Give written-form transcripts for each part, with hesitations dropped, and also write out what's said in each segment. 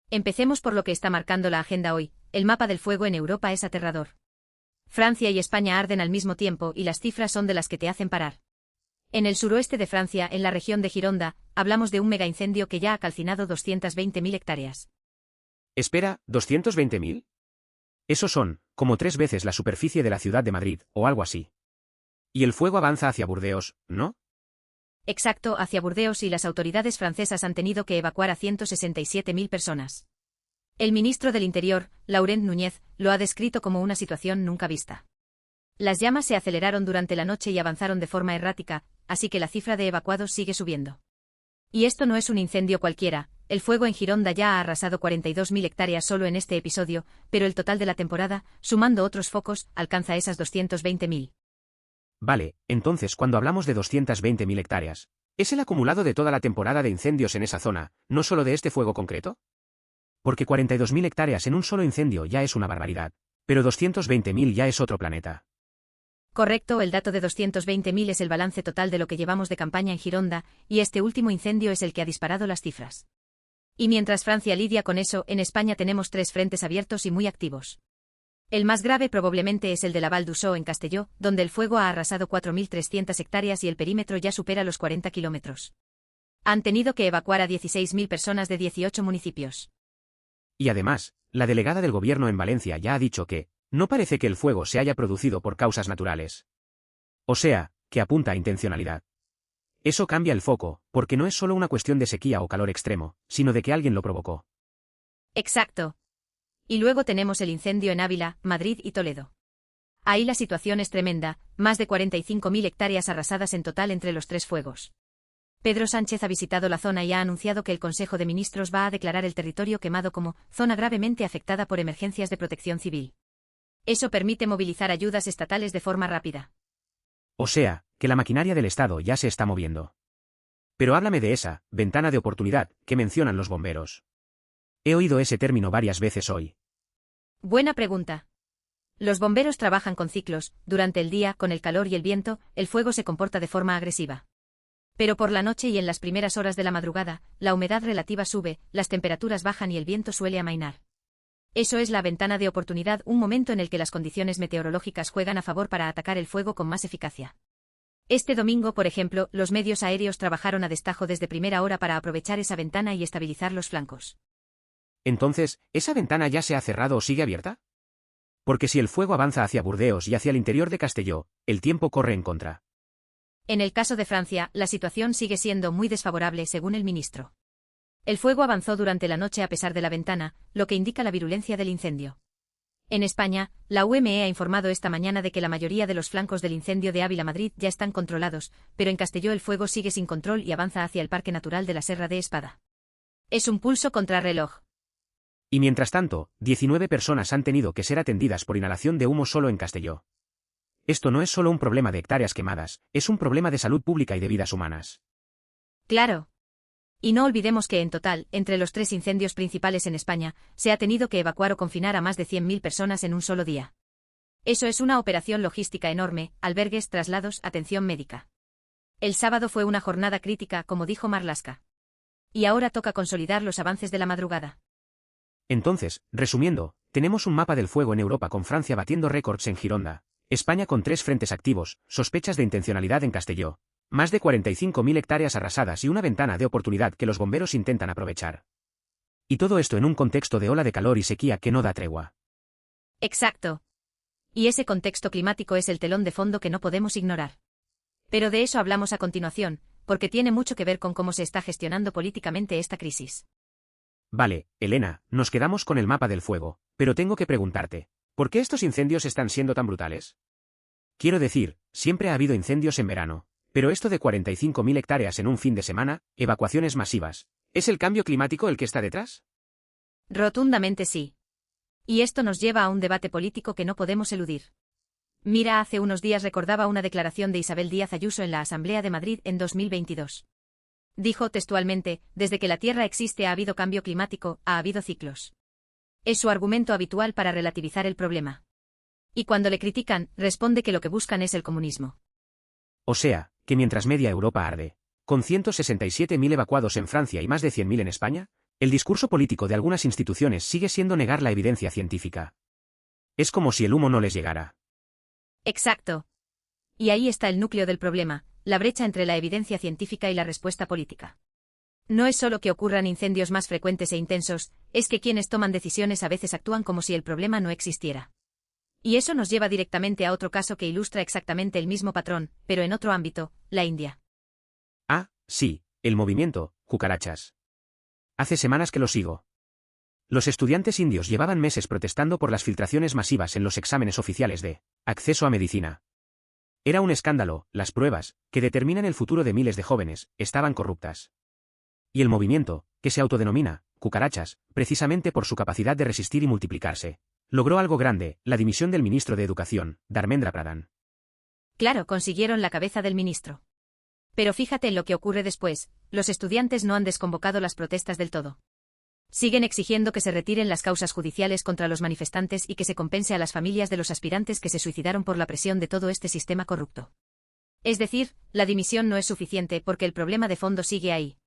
Empecemos por lo que está marcando la agenda hoy. El mapa del fuego en Europa es aterrador. Francia y España arden al mismo tiempo y las cifras son de las que te hacen parar. En el suroeste de Francia, en la región de Gironda, hablamos de un megaincendio que ya ha calcinado 220.000 hectáreas. Espera, ¿220.000? Esos son, como 3 veces la superficie de la ciudad de Madrid, o algo así. Y el fuego avanza hacia Burdeos, ¿no? Exacto, hacia Burdeos, y las autoridades francesas han tenido que evacuar a 167.000 personas. El ministro del Interior, Laurent Núñez, lo ha descrito como una situación nunca vista. Las llamas se aceleraron durante la noche y avanzaron de forma errática, así que la cifra de evacuados sigue subiendo. Y esto no es un incendio cualquiera. El fuego en Gironda ya ha arrasado 42.000 hectáreas solo en este episodio, pero el total de la temporada, sumando otros focos, alcanza esas 220.000. Vale, entonces cuando hablamos de 220.000 hectáreas, ¿es el acumulado de toda la temporada de incendios en esa zona, no solo de este fuego concreto? Porque 42.000 hectáreas en un solo incendio ya es una barbaridad, pero 220.000 ya es otro planeta. Correcto, el dato de 220.000 es el balance total de lo que llevamos de campaña en Gironda, y este último incendio es el que ha disparado las cifras. Y mientras Francia lidia con eso, en España tenemos 3 frentes abiertos y muy activos. El más grave probablemente es el de la Val d'Uixó en Castelló, donde el fuego ha arrasado 4.300 hectáreas y el perímetro ya supera los 40 kilómetros. Han tenido que evacuar a 16.000 personas de 18 municipios. Y además, la delegada del gobierno en Valencia ya ha dicho que no parece que el fuego se haya producido por causas naturales. O sea, que apunta a intencionalidad. Eso cambia el foco, porque no es solo una cuestión de sequía o calor extremo, sino de que alguien lo provocó. Exacto. Y luego tenemos el incendio en Ávila, Madrid y Toledo. Ahí la situación es tremenda, más de 45.000 hectáreas arrasadas en total entre los 3 fuegos. Pedro Sánchez ha visitado la zona y ha anunciado que el Consejo de Ministros va a declarar el territorio quemado como zona gravemente afectada por emergencias de protección civil. Eso permite movilizar ayudas estatales de forma rápida. O sea, que la maquinaria del Estado ya se está moviendo. Pero háblame de esa ventana de oportunidad que mencionan los bomberos. He oído ese término varias veces hoy. Buena pregunta. Los bomberos trabajan con ciclos. Durante el día, con el calor y el viento, el fuego se comporta de forma agresiva. Pero por la noche y en las primeras horas de la madrugada, la humedad relativa sube, las temperaturas bajan y el viento suele amainar. Eso es la ventana de oportunidad, un momento en el que las condiciones meteorológicas juegan a favor para atacar el fuego con más eficacia. Este domingo, por ejemplo, los medios aéreos trabajaron a destajo desde primera hora para aprovechar esa ventana y estabilizar los flancos. Entonces, ¿esa ventana ya se ha cerrado o sigue abierta? Porque si el fuego avanza hacia Burdeos y hacia el interior de Castelló, el tiempo corre en contra. En el caso de Francia, la situación sigue siendo muy desfavorable según el ministro. El fuego avanzó durante la noche a pesar de la ventana, lo que indica la virulencia del incendio. En España, la UME ha informado esta mañana de que la mayoría de los flancos del incendio de Ávila-Madrid ya están controlados, pero en Castelló el fuego sigue sin control y avanza hacia el Parque Natural de la Serra de Espada. Es un pulso contrarreloj. Y mientras tanto, 19 personas han tenido que ser atendidas por inhalación de humo solo en Castelló. Esto no es solo un problema de hectáreas quemadas, es un problema de salud pública y de vidas humanas. Claro. Y no olvidemos que en total, entre los 3 incendios principales en España, se ha tenido que evacuar o confinar a más de 100.000 personas en un solo día. Eso es una operación logística enorme, albergues, traslados, atención médica. El sábado fue una jornada crítica, como dijo Marlaska. Y ahora toca consolidar los avances de la madrugada. Entonces, resumiendo, tenemos un mapa del fuego en Europa con Francia batiendo récords en Gironda, España con 3 frentes activos, sospechas de intencionalidad en Castelló, más de 45.000 hectáreas arrasadas y una ventana de oportunidad que los bomberos intentan aprovechar. Y todo esto en un contexto de ola de calor y sequía que no da tregua. Exacto. Y ese contexto climático es el telón de fondo que no podemos ignorar. Pero de eso hablamos a continuación, porque tiene mucho que ver con cómo se está gestionando políticamente esta crisis. Vale, Elena, nos quedamos con el mapa del fuego, pero tengo que preguntarte, ¿por qué estos incendios están siendo tan brutales? Quiero decir, siempre ha habido incendios en verano, pero esto de 45.000 hectáreas en un fin de semana, evacuaciones masivas, ¿es el cambio climático el que está detrás? Rotundamente sí. Y esto nos lleva a un debate político que no podemos eludir. Mira, hace unos días recordaba una declaración de Isabel Díaz Ayuso en la Asamblea de Madrid en 2022. Dijo textualmente, desde que la Tierra existe ha habido cambio climático, ha habido ciclos. Es su argumento habitual para relativizar el problema. Y cuando le critican, responde que lo que buscan es el comunismo. O sea, que mientras media Europa arde, con 167.000 evacuados en Francia y más de 100.000 en España, El discurso político de algunas instituciones sigue siendo negar la evidencia científica. Es como si el humo no les llegara. Exacto. Y ahí está el núcleo del problema, la brecha entre la evidencia científica y la respuesta política. No es solo que ocurran incendios más frecuentes e intensos, es que quienes toman decisiones a veces actúan como si el problema no existiera. Y eso nos lleva directamente a otro caso que ilustra exactamente el mismo patrón, pero en otro ámbito, la India. Ah, sí, el movimiento, cucarachas. Hace semanas que lo sigo. Los estudiantes indios llevaban meses protestando por las filtraciones masivas en los exámenes oficiales de acceso a medicina. Era un escándalo, las pruebas, que determinan el futuro de miles de jóvenes, estaban corruptas. Y el movimiento, que se autodenomina cucarachas, precisamente por su capacidad de resistir y multiplicarse, logró algo grande, la dimisión del ministro de Educación, Dharmendra Pradhan. Claro, consiguieron la cabeza del ministro. Pero fíjate en lo que ocurre después, los estudiantes no han desconvocado las protestas del todo. Siguen exigiendo que se retiren las causas judiciales contra los manifestantes y que se compense a las familias de los aspirantes que se suicidaron por la presión de todo este sistema corrupto. Es decir, la dimisión no es suficiente porque el problema de fondo sigue ahí.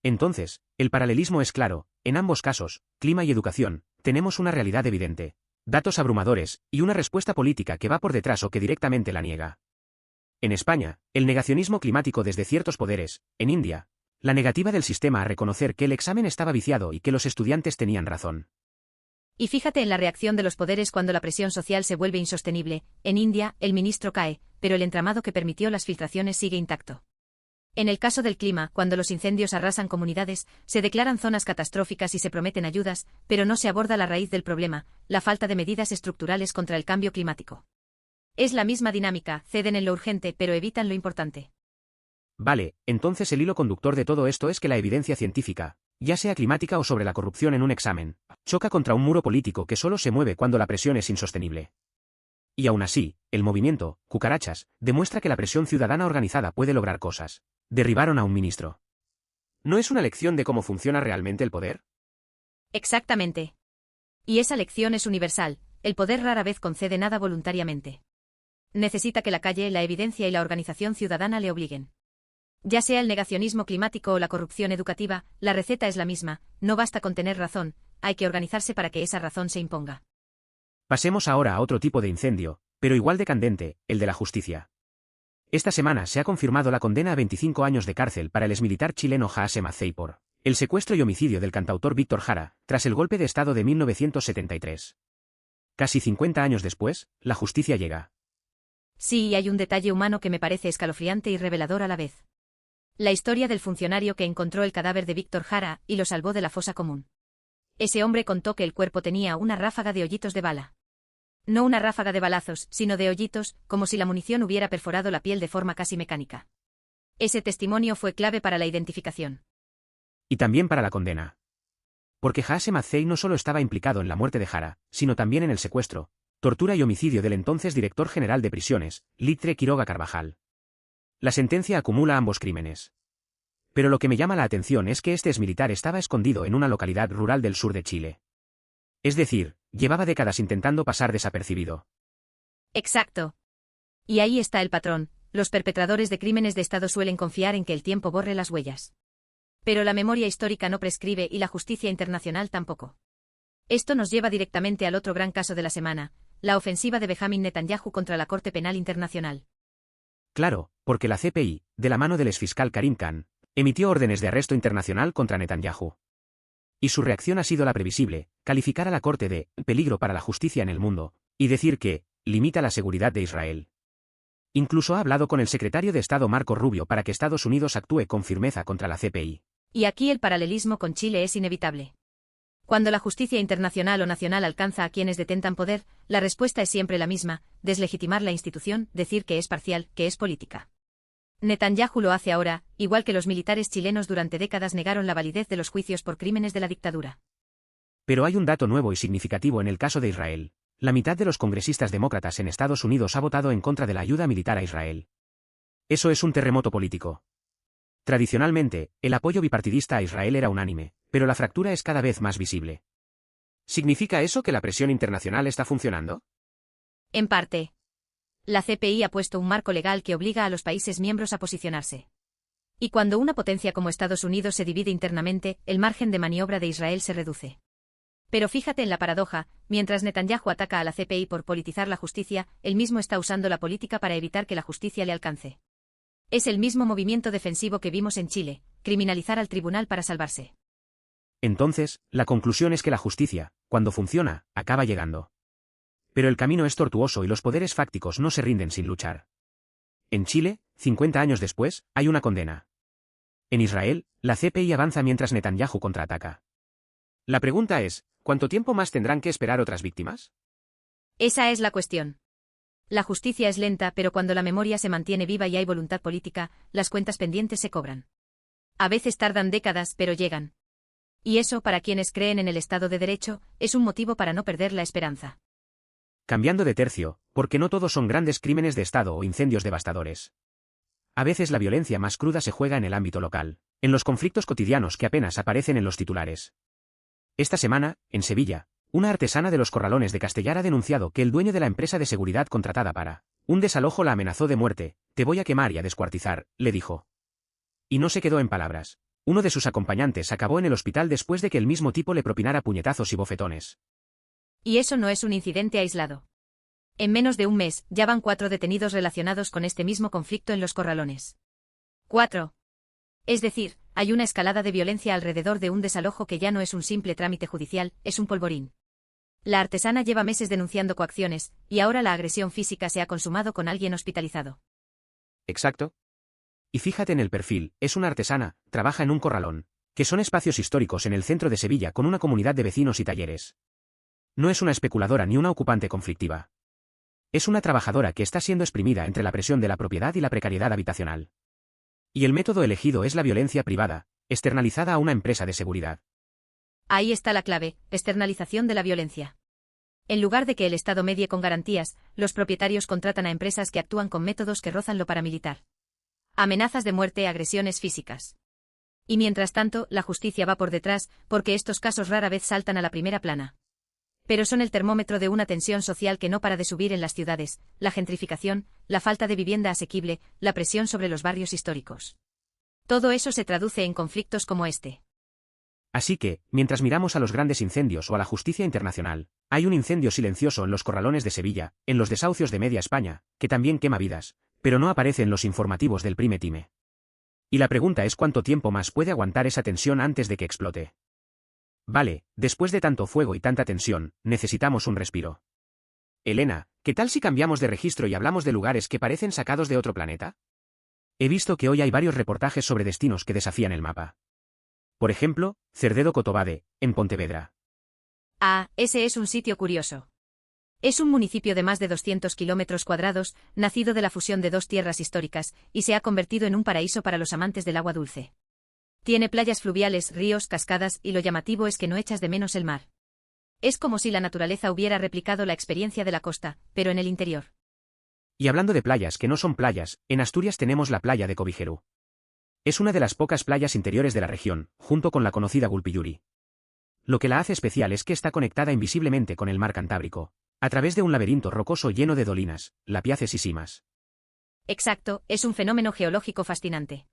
Entonces, el paralelismo es claro, en ambos casos, clima y educación, tenemos una realidad evidente, datos abrumadores, y una respuesta política que va por detrás o que directamente la niega. En España, el negacionismo climático desde ciertos poderes; en India, la negativa del sistema a reconocer que el examen estaba viciado y que los estudiantes tenían razón. Y fíjate en la reacción de los poderes cuando la presión social se vuelve insostenible; en India, el ministro cae, pero el entramado que permitió las filtraciones sigue intacto. En el caso del clima, cuando los incendios arrasan comunidades, se declaran zonas catastróficas y se prometen ayudas, pero no se aborda la raíz del problema, la falta de medidas estructurales contra el cambio climático. Es la misma dinámica, ceden en lo urgente pero evitan lo importante. Vale, entonces el hilo conductor de todo esto es que la evidencia científica, ya sea climática o sobre la corrupción en un examen, choca contra un muro político que solo se mueve cuando la presión es insostenible. Y aún así, el movimiento, cucarachas, demuestra que la presión ciudadana organizada puede lograr cosas. Derribaron a un ministro. ¿No es una lección de cómo funciona realmente el poder? Exactamente. Y esa lección es universal, el poder rara vez concede nada voluntariamente. Necesita que la calle, la evidencia y la organización ciudadana le obliguen. Ya sea el negacionismo climático o la corrupción educativa, la receta es la misma, no basta con tener razón, hay que organizarse para que esa razón se imponga. Pasemos ahora a otro tipo de incendio, pero igual de candente, el de la justicia. Esta semana se ha confirmado la condena a 25 años de cárcel para el exmilitar chileno Hashem Azzey por el secuestro y homicidio del cantautor Víctor Jara, tras el golpe de Estado de 1973. Casi 50 años después, la justicia llega. Sí, y hay un detalle humano que me parece escalofriante y revelador a la vez. La historia del funcionario que encontró el cadáver de Víctor Jara y lo salvó de la fosa común. Ese hombre contó que el cuerpo tenía una ráfaga de hoyitos de bala. No una ráfaga de balazos, sino de hoyitos, como si la munición hubiera perforado la piel de forma casi mecánica. Ese testimonio fue clave para la identificación. Y también para la condena. Porque Hashem Azzey no solo estaba implicado en la muerte de Jara, sino también en el secuestro, tortura y homicidio del entonces director general de prisiones, Litre Quiroga Carvajal. La sentencia acumula ambos crímenes. Pero lo que me llama la atención es que este exmilitar estaba escondido en una localidad rural del sur de Chile. Es decir, llevaba décadas intentando pasar desapercibido. Exacto. Y ahí está el patrón, los perpetradores de crímenes de Estado suelen confiar en que el tiempo borre las huellas. Pero la memoria histórica no prescribe y la justicia internacional tampoco. Esto nos lleva directamente al otro gran caso de la semana, la ofensiva de Benjamin Netanyahu contra la Corte Penal Internacional. Claro, porque la CPI, de la mano del exfiscal Karim Khan, emitió órdenes de arresto internacional contra Netanyahu. Y su reacción ha sido la previsible, calificar a la Corte de peligro para la justicia en el mundo, y decir que limita la seguridad de Israel. Incluso ha hablado con el secretario de Estado Marco Rubio para que Estados Unidos actúe con firmeza contra la CPI. Y aquí el paralelismo con Chile es inevitable. Cuando la justicia internacional o nacional alcanza a quienes detentan poder, la respuesta es siempre la misma, deslegitimar la institución, decir que es parcial, que es política. Netanyahu lo hace ahora, igual que los militares chilenos durante décadas negaron la validez de los juicios por crímenes de la dictadura. Pero hay un dato nuevo y significativo en el caso de Israel. La mitad de los congresistas demócratas en Estados Unidos ha votado en contra de la ayuda militar a Israel. Eso es un terremoto político. Tradicionalmente, el apoyo bipartidista a Israel era unánime, pero la fractura es cada vez más visible. ¿Significa eso que la presión internacional está funcionando? En parte. La CPI ha puesto un marco legal que obliga a los países miembros a posicionarse. Y cuando una potencia como Estados Unidos se divide internamente, el margen de maniobra de Israel se reduce. Pero fíjate en la paradoja, mientras Netanyahu ataca a la CPI por politizar la justicia, él mismo está usando la política para evitar que la justicia le alcance. Es el mismo movimiento defensivo que vimos en Chile, criminalizar al tribunal para salvarse. Entonces, la conclusión es que la justicia, cuando funciona, acaba llegando. Pero el camino es tortuoso y los poderes fácticos no se rinden sin luchar. En Chile, 50 años después, hay una condena. En Israel, la CPI avanza mientras Netanyahu contraataca. La pregunta es, ¿cuánto tiempo más tendrán que esperar otras víctimas? Esa es la cuestión. La justicia es lenta, pero cuando la memoria se mantiene viva y hay voluntad política, las cuentas pendientes se cobran. A veces tardan décadas, pero llegan. Y eso, para quienes creen en el Estado de Derecho, es un motivo para no perder la esperanza. Cambiando de tercio, porque no todos son grandes crímenes de Estado o incendios devastadores. A veces la violencia más cruda se juega en el ámbito local, en los conflictos cotidianos que apenas aparecen en los titulares. Esta semana, en Sevilla, una artesana de los Corralones de Castellar ha denunciado que el dueño de la empresa de seguridad contratada para un desalojo la amenazó de muerte. «Te voy a quemar y a descuartizar», le dijo. Y no se quedó en palabras. Uno de sus acompañantes acabó en el hospital después de que el mismo tipo le propinara puñetazos y bofetones. Y eso no es un incidente aislado. En menos de un mes, ya van 4 detenidos relacionados con este mismo conflicto en los Corralones. 4. Es decir, hay una escalada de violencia alrededor de un desalojo que ya no es un simple trámite judicial, es un polvorín. La artesana lleva meses denunciando coacciones, y ahora la agresión física se ha consumado con alguien hospitalizado. Exacto. Y fíjate en el perfil, es una artesana, trabaja en un corralón, que son espacios históricos en el centro de Sevilla con una comunidad de vecinos y talleres. No es una especuladora ni una ocupante conflictiva. Es una trabajadora que está siendo exprimida entre la presión de la propiedad y la precariedad habitacional. Y el método elegido es la violencia privada, externalizada a una empresa de seguridad. Ahí está la clave, externalización de la violencia. En lugar de que el Estado medie con garantías, los propietarios contratan a empresas que actúan con métodos que rozan lo paramilitar. Amenazas de muerte, agresiones físicas. Y mientras tanto, la justicia va por detrás, porque estos casos rara vez saltan a la primera plana. Pero son el termómetro de una tensión social que no para de subir en las ciudades, la gentrificación, la falta de vivienda asequible, la presión sobre los barrios históricos. Todo eso se traduce en conflictos como este. Así que, mientras miramos a los grandes incendios o a la justicia internacional, hay un incendio silencioso en los corralones de Sevilla, en los desahucios de media España, que también quema vidas, pero no aparece en los informativos del prime time. Y la pregunta es cuánto tiempo más puede aguantar esa tensión antes de que explote. Vale, después de tanto fuego y tanta tensión, necesitamos un respiro. Elena, ¿qué tal si cambiamos de registro y hablamos de lugares que parecen sacados de otro planeta? He visto que hoy hay varios reportajes sobre destinos que desafían el mapa. Por ejemplo, Cerdedo-Cotobade, en Pontevedra. Ah, ese es un sitio curioso. Es un municipio de más de 200 kilómetros cuadrados, nacido de la fusión de 2 tierras históricas, y se ha convertido en un paraíso para los amantes del agua dulce. Tiene playas fluviales, ríos, cascadas, y lo llamativo es que no echas de menos el mar. Es como si la naturaleza hubiera replicado la experiencia de la costa, pero en el interior. Y hablando de playas que no son playas, en Asturias tenemos la playa de Cobijerú. Es una de las pocas playas interiores de la región, junto con la conocida Gulpilluri. Lo que la hace especial es que está conectada invisiblemente con el mar Cantábrico, a través de un laberinto rocoso lleno de dolinas, lapiaces y simas. Exacto, es un fenómeno geológico fascinante.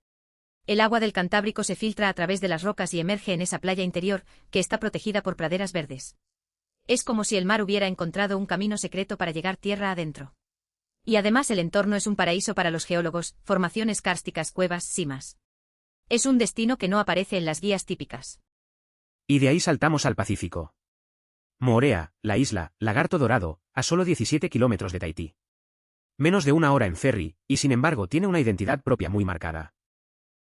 El agua del Cantábrico se filtra a través de las rocas y emerge en esa playa interior, que está protegida por praderas verdes. Es como si el mar hubiera encontrado un camino secreto para llegar tierra adentro. Y además el entorno es un paraíso para los geólogos, formaciones kársticas, cuevas, simas. Es un destino que no aparece en las guías típicas. Y de ahí saltamos al Pacífico. Moorea, la isla, Lagarto Dorado, a solo 17 kilómetros de Tahití. Menos de una hora en ferry, y sin embargo tiene una identidad propia muy marcada.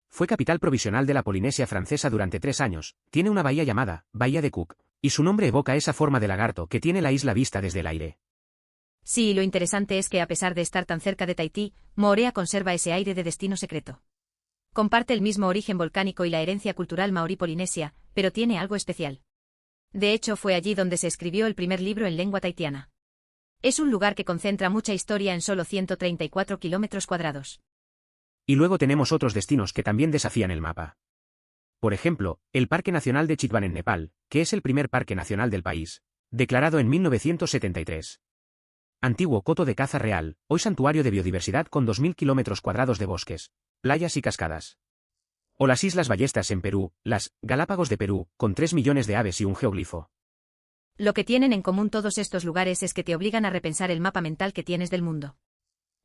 Fue capital provisional de la Polinesia francesa durante 3 años, tiene una bahía llamada Bahía de Cook, y su nombre evoca esa forma de lagarto que tiene la isla vista desde el aire. Sí, y lo interesante es que a pesar de estar tan cerca de Tahití, Moorea conserva ese aire de destino secreto. Comparte el mismo origen volcánico y la herencia cultural maorí polinesia, pero tiene algo especial. De hecho, fue allí donde se escribió el primer libro en lengua tahitiana. Es un lugar que concentra mucha historia en solo 134 kilómetros cuadrados. Y luego tenemos otros destinos que también desafían el mapa. Por ejemplo, el Parque Nacional de Chitwan en Nepal, que es el primer parque nacional del país, declarado en 1973. Antiguo coto de caza real, hoy santuario de biodiversidad con 2.000 kilómetros cuadrados de bosques, playas y cascadas. O las Islas Ballestas en Perú, las Galápagos de Perú, con 3 millones de aves y un geoglifo. Lo que tienen en común todos estos lugares es que te obligan a repensar el mapa mental que tienes del mundo.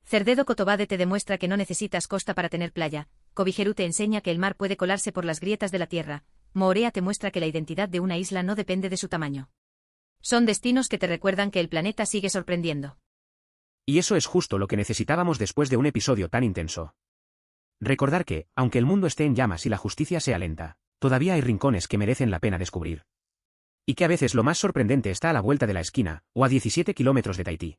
Cerdedo Cotobade te demuestra que no necesitas costa para tener playa, Cobijerú te enseña que el mar puede colarse por las grietas de la tierra, Moorea te muestra que la identidad de una isla no depende de su tamaño. Son destinos que te recuerdan que el planeta sigue sorprendiendo. Y eso es justo lo que necesitábamos después de un episodio tan intenso. Recordar que, aunque el mundo esté en llamas y la justicia sea lenta, todavía hay rincones que merecen la pena descubrir. Y que a veces lo más sorprendente está a la vuelta de la esquina, o a 17 kilómetros de Tahití.